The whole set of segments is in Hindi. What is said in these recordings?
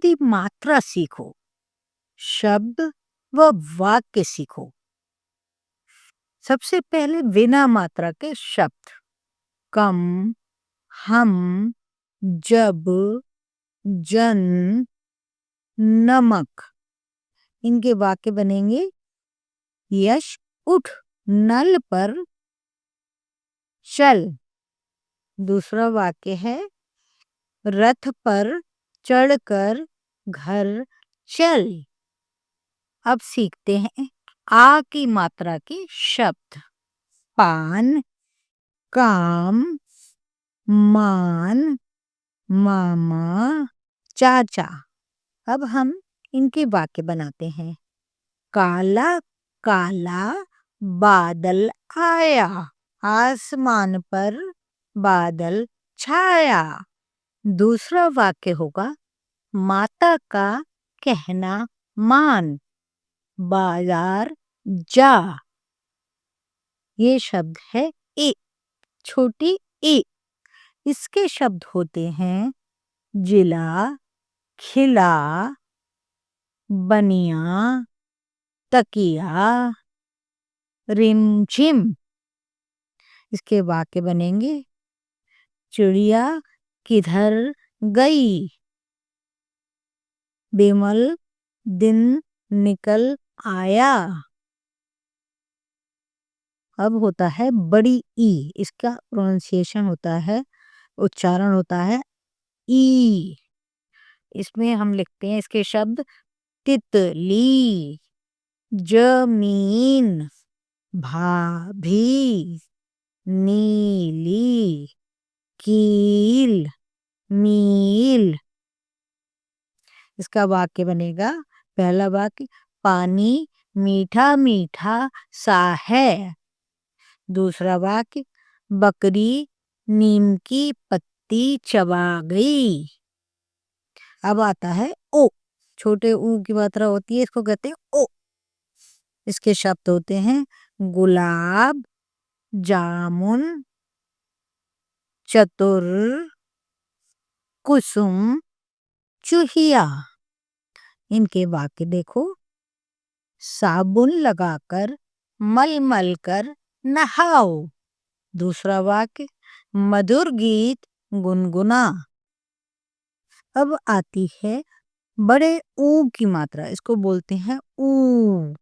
की मात्रा सीखो, शब्द व वाक्य सीखो। सबसे पहले बिना मात्रा के शब्द कम, हम, जब, जन, नमक। इनके वाक्य बनेंगे, यश उठ नल पर चल। दूसरा वाक्य है, रथ पर चढ़कर घर चल। अब सीखते हैं आ की मात्रा के शब्द। पान, काम, मान, मामा, चाचा। अब हम इनके वाक्य बनाते हैं। काला काला बादल आया, आसमान पर बादल छाया। दूसरा वाक्य होगा, माता का कहना मान, बाजार जा। ये शब्द है ए, छोटी ए। इसके शब्द होते हैं जिला, खिला, बनिया, तकिया, रिमझिम। इसके वाक्य बनेंगे, चिड़िया किधर गई, बिमल दिन निकल आया। अब होता है बड़ी ई। इसका प्रोनाउंसिएशन होता है, उच्चारण होता है ई। इसमें हम लिखते हैं इसके शब्द, तितली, जमीन, भाभी, नीली, कील, मील। इसका वाक्य बनेगा, पहला वाक्य, पानी मीठा मीठा सा है। दूसरा वाक्य, बकरी नीम की पत्ती चबा गई। अब आता है ओ। छोटे ऊ की मात्रा होती है, इसको कहते हैं ओ। इसके शब्द होते हैं, गुलाब, जामुन, चतुर, कुसुम, चूहिया। इनके वाक्य देखो, साबुन लगाकर मल मल कर नहाओ। दूसरा वाक्य, मधुर गीत गुनगुना। अब आती है बड़े ऊ की मात्रा, इसको बोलते हैं ऊ।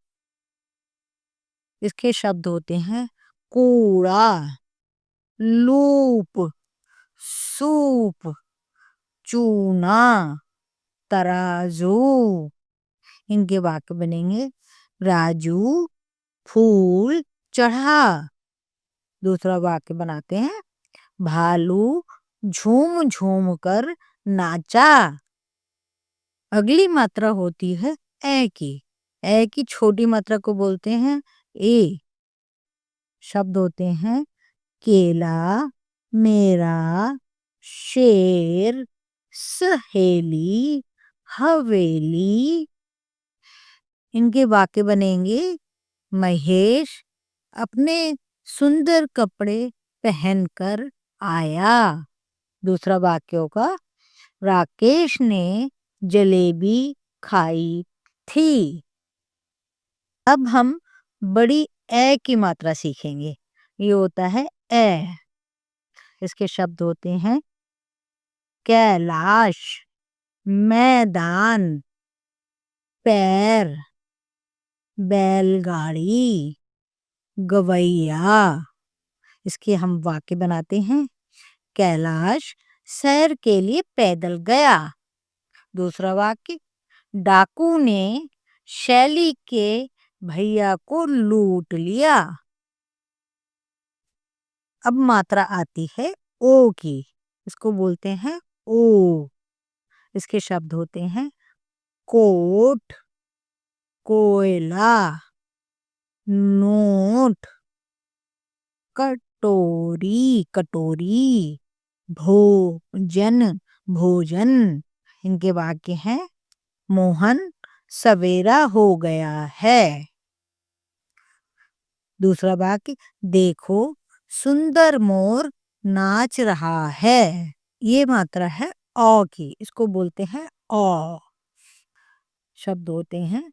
इसके शब्द होते हैं, कूड़ा, लूप, सूप, चूना, तराजू। इनके वाक्य बनेंगे, राजू फूल चढ़ा। दूसरा वाक्य बनाते हैं, भालू झूम झूम कर नाचा। अगली मात्रा होती है ए की। ए की छोटी मात्रा को बोलते हैं ए। शब्द होते हैं, केला, मेरा, शेर, सहेली, हवेली। इनके वाक्य बनेंगे, महेश अपने सुंदर कपड़े पहनकर आया। दूसरा वाक्य होगा, राकेश ने जलेबी खाई थी। अब हम बड़ी ए की मात्रा सीखेंगे। ये होता है ए। इसके शब्द होते हैं, कैलाश, मैदान, पैर, बैलगाड़ी, गवैया। इसके हम वाक्य बनाते हैं, कैलाश सैर के लिए पैदल गया। दूसरा वाक्य, डाकू ने शैली के भैया को लूट लिया। अब मात्रा आती है ओ की। इसको बोलते हैं ओ। इसके शब्द होते हैं, कोट, कोयला, नोट, कटोरी, कटोरी, भोजन, भोजन। इनके वाक्य हैं, मोहन सवेरा हो गया है। दूसरा वाक्य, देखो सुंदर मोर नाच रहा है। ये मात्रा है औ की। इसको बोलते हैं औ। शब्द होते हैं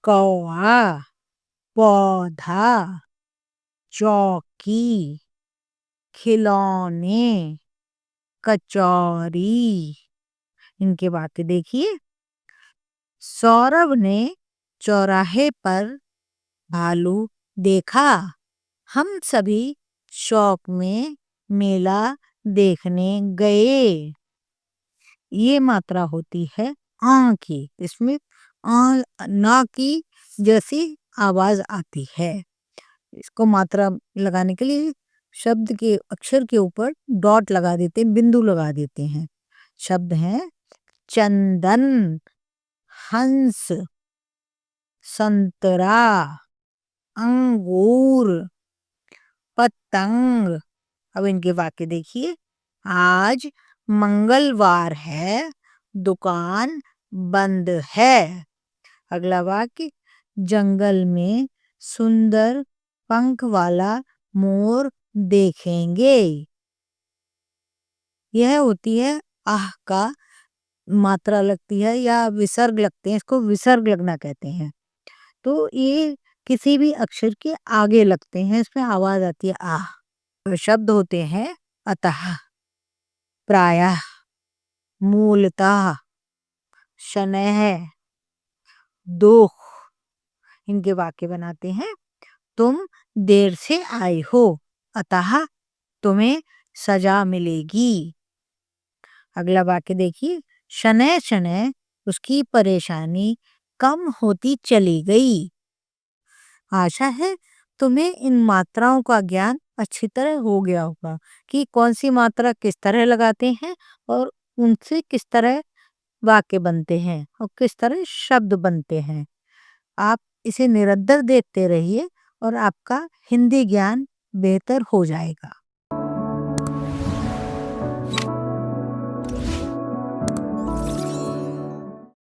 कौआ, पौधा, चौकी, खिलौने, कचौरी। इनके वाक्य देखिए। सौरभ ने चौराहे पर भालू देखा। हम सभी शौक में मेला देखने गए। ये मात्रा होती है आ की। इसमें आ ना की जैसी आवाज आती है। इसको मात्रा लगाने के लिए शब्द के अक्षर के ऊपर डॉट लगा देते हैं, बिंदु लगा देते हैं। शब्द हैं चंदन, हंस, संतरा, अंगूर, पतंग। अब इनके वाक्य देखिए। आज मंगलवार है, दुकान बंद है। अगला वाक्य जंगल में सुंदर पंख वाला मोर देखेंगे। यह होती है आह का मात्रा लगती है या विसर्ग लगते हैं, इसको विसर्ग लगना कहते हैं। तो ये किसी भी अक्षर के आगे लगते हैं, इसमें आवाज आती है आह। तो शब्द होते हैं अतः, प्रायः, मूलतः, शनैः, दुख। इनके वाक्य बनाते हैं। तुम देर से आए हो, अतः तुम्हें सजा मिलेगी। अगला वाक्य देखिए। शनैः शनैः उसकी परेशानी कम होती चली गई। आशा है तुम्हें इन मात्राओं का ज्ञान अच्छी तरह हो गया होगा कि कौन सी मात्रा किस तरह लगाते हैं और उनसे किस तरह वाक्य बनते हैं और किस तरह शब्द बनते हैं। आप इसे निरंतर देखते रहिए और आपका हिंदी ज्ञान बेहतर हो जाएगा।